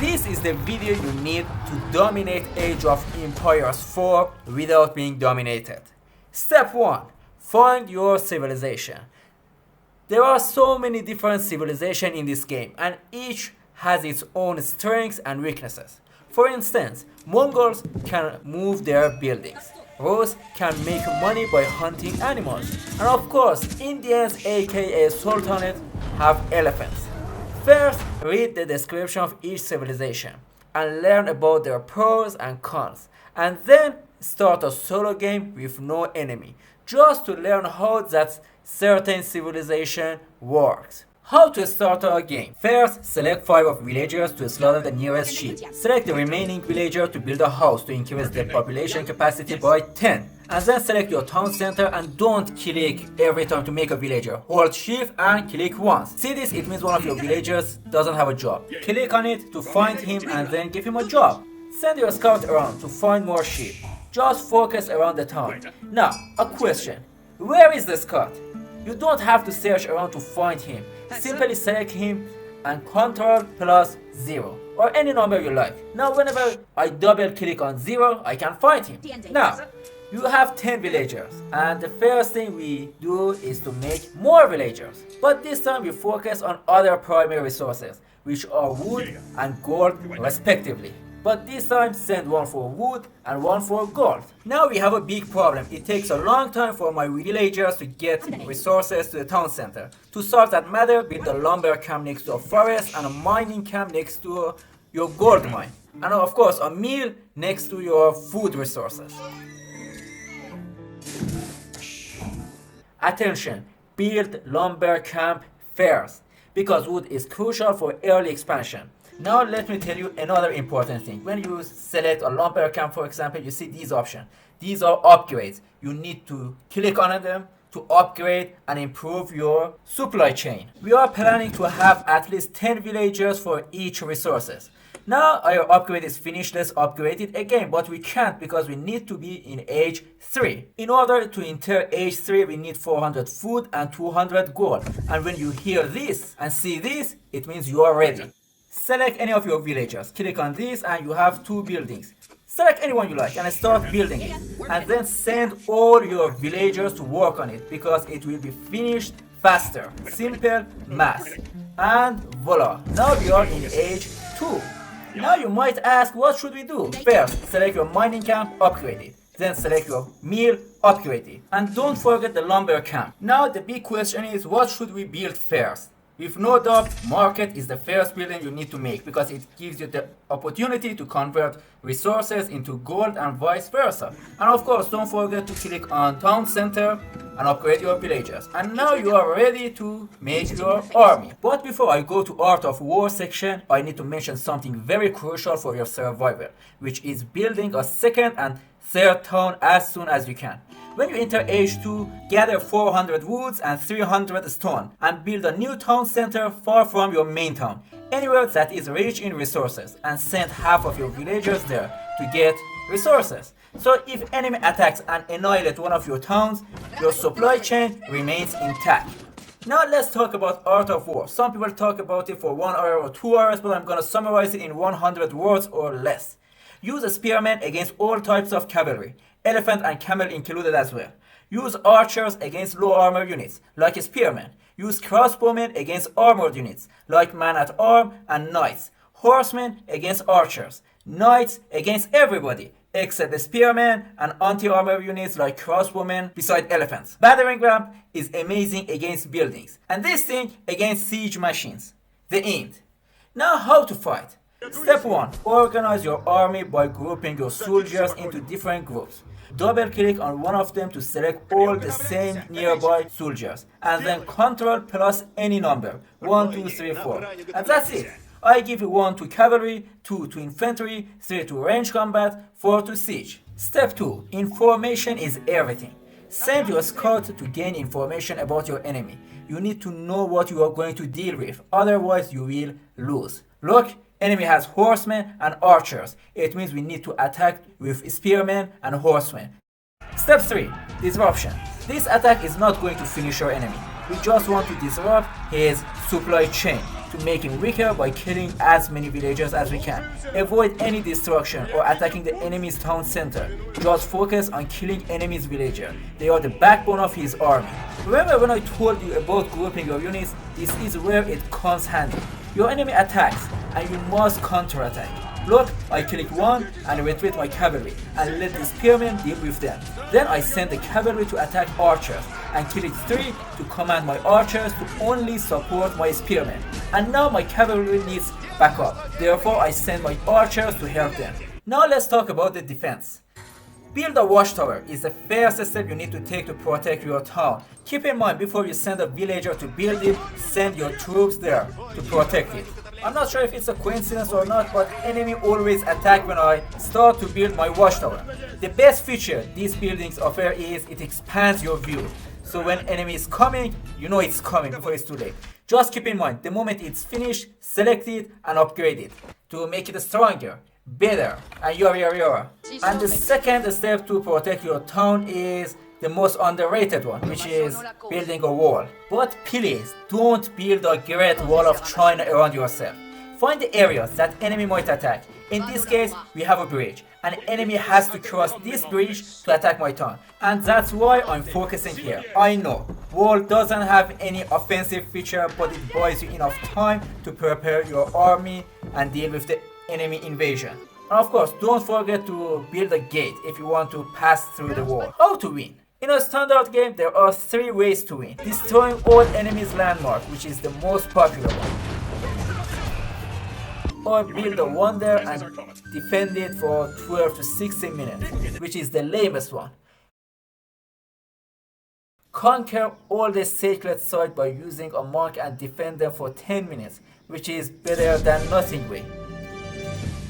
This is the video you need to dominate Age of Empires 4 without being dominated. Step 1. Find your civilization. There are so many different civilizations in this game and each has its own strengths and weaknesses. For instance, Mongols can move their buildings. Rus can make money by hunting animals. And of course, Indians aka Sultanate have elephants. First, read the description of each civilization and learn about their pros and cons. And then start a solo game with no enemy, just to learn how that certain civilization works. How to start a game? First, select 5 of villagers to slaughter the nearest sheep. Select the remaining villager to build a house to increase the population capacity by 10. And then select your town center and don't click every time to make a villager. Hold shift and click once. See this? It means one of your villagers doesn't have a job. Click on it to find him and then give him a job. Send your scout around to find more sheep. Just focus around the town. Now, a question. Where is the scout? You don't have to search around to find him. Simply select him and Ctrl plus 0 or any number you like. Now whenever I double click on 0, I can find him. Now, you have 10 villagers and the first thing we do is to make more villagers. But this time we focus on other primary resources, which are wood and gold respectively. But this time send one for wood and one for gold. Now we have a big problem. It takes a long time for my villagers to get resources to the town center. To solve that matter, build a lumber camp next to a forest and a mining camp next to your gold mine. And of course a mill next to your food resources. Attention, build lumber camp first, because wood is crucial for early expansion. Now let me tell you another important thing. When you select a lumber camp, for example, you see these options. These are upgrades. You need to click on them to upgrade and improve your supply chain. We are planning to have at least 10 villagers for each resources. Now our upgrade is finished, let's upgrade it again, but we can't because we need to be in age 3. In order to enter age 3, we need 400 food and 200 gold. And when you hear this and see this, it means you are ready. Select any of your villagers, click on this and you have 2 buildings. Select anyone you like and start building it. And then send all your villagers to work on it because it will be finished faster. Simple math. And voila, now we are in age 2. Now you might ask, what should we do? First, select your mining camp, upgrade it. Then select your mill, upgrade it. And don't forget the lumber camp. Now the big question is, what should we build first? With no doubt, market is the first building you need to make because it gives you the opportunity to convert resources into gold and vice versa. And of course, don't forget to click on town center and upgrade your villagers. And now you are ready to make your army. But before I go to Art of War section, I need to mention something very crucial for your survival, which is building a second and third town as soon as you can. When you enter age 2, gather 400 woods and 300 stone and build a new town center far from your main town, anywhere that is rich in resources, and send half of your villagers there to get resources. So if enemy attacks and annihilate one of your towns, your supply chain remains intact. Now let's talk about Art of War. Some people talk about it for 1 hour or 2 hours, but I'm gonna summarize it in 100 words or less. Use a spearman against all types of cavalry, elephant and camel included as well. Use archers against low armor units, like spearmen. Use crossbowmen against armored units, like man-at-arm and knights. Horsemen against archers. Knights against everybody, except the spearmen and anti-armor units like crossbowmen beside elephants. Battering ram is amazing against buildings, and this thing against siege machines. The end. Now how to fight? Step 1. Organize your army by grouping your soldiers into different groups. Double click on one of them to select all the same nearby soldiers and then Ctrl plus any number 1, 2, 3, 4 and that's it. I give 1 to cavalry, 2 to infantry, 3 to range combat, 4 to siege. Step 2. Information is everything. Send your scout to gain information about your enemy. You need to know what you are going to deal with, otherwise you will lose. Look, enemy has horsemen and archers. It means we need to attack with spearmen and horsemen. Step 3. Disruption. This attack is not going to finish your enemy. We just want to disrupt his supply chain to make him weaker by killing as many villagers as we can. Avoid any destruction or attacking the enemy's town center. Just focus on killing enemy's villagers. They are the backbone of his army. Remember when I told you about grouping your units? This is where it comes handy. Your enemy attacks and you must counterattack. Look, I click one and retreat my cavalry and let the spearmen deal with them. Then I send the cavalry to attack archers and click 3 to command my archers to only support my spearmen. And now my cavalry needs backup. Therefore I send my archers to help them. Now let's talk about the defense. Build a watchtower is the first step you need to take to protect your town. Keep in mind, before you send a villager to build it, send your troops there to protect it. I'm not sure if it's a coincidence or not, but enemy always attack when I start to build my watchtower. The best feature these buildings offer is it expands your view. So when enemy is coming, you know it's coming before it's too late. Just keep in mind, the moment it's finished, select it and upgrade it to make it stronger, better, and yara. And the second step to protect your town is the most underrated one, which is building a wall. But please don't build a great wall of China around yourself. Find the areas that enemy might attack. In this case, we have a bridge. An enemy has to cross this bridge to attack my town. And that's why I'm focusing here. I know, wall doesn't have any offensive feature, but it buys you enough time to prepare your army and deal with the enemy invasion. And of course, don't forget to build a gate if you want to pass through the wall. How to win? In a standard game, there are 3 ways to win. Destroying all enemies' landmark, which is the most popular one. Or build a wonder and defend it for 12 to 16 minutes, which is the lamest one. Conquer all the sacred sites by using a monk and defend them for 10 minutes, which is better than nothing way.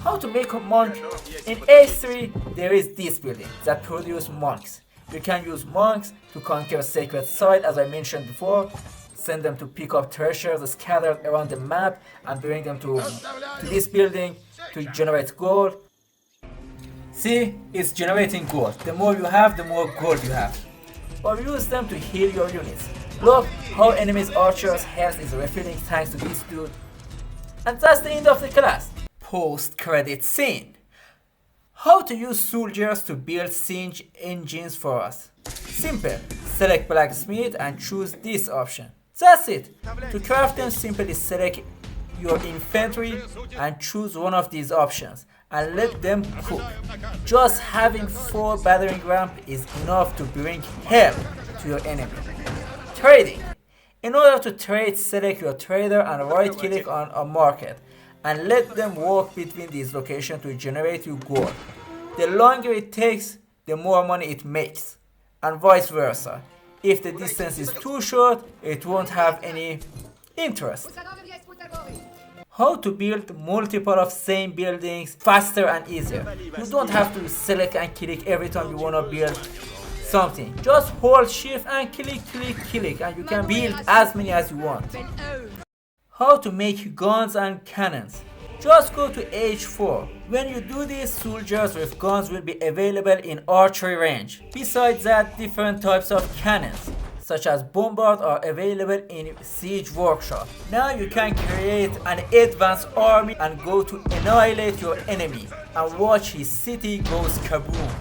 How to make a monk? In Age 3, there is this building that produces monks. You can use monks to conquer sacred sites, as I mentioned before. Send them to pick up treasures scattered around the map and bring them to this building to generate gold. See, it's generating gold. The more you have, the more gold you have. Or use them to heal your units. Look how enemies' archers' health is refilling thanks to this dude. And that's the end of the class. Post-credit scene. How to use soldiers to build siege engines for us. Simple. Select blacksmith and choose this option. That's it. To craft them, simply select your infantry and choose one of these options and let them cook. Just having 4 battering ram is enough to bring hell to your enemy. Trading. In order to trade, select your trader and right click on a market and let them walk between these locations to generate you gold. The longer it takes, the more money it makes, and vice versa. If the distance is too short, it won't have any interest. How to build multiple of same buildings faster and easier. You don't have to select and click every time you want to build something. Just hold shift and click and you can build as many as you want. How to make guns and cannons. Just go to Age 4. When you do this, soldiers with guns will be available in archery range. Besides that, different types of cannons, such as bombard, are available in Siege Workshop. Now you can create an advanced army and go to annihilate your enemy and watch his city goes kaboom.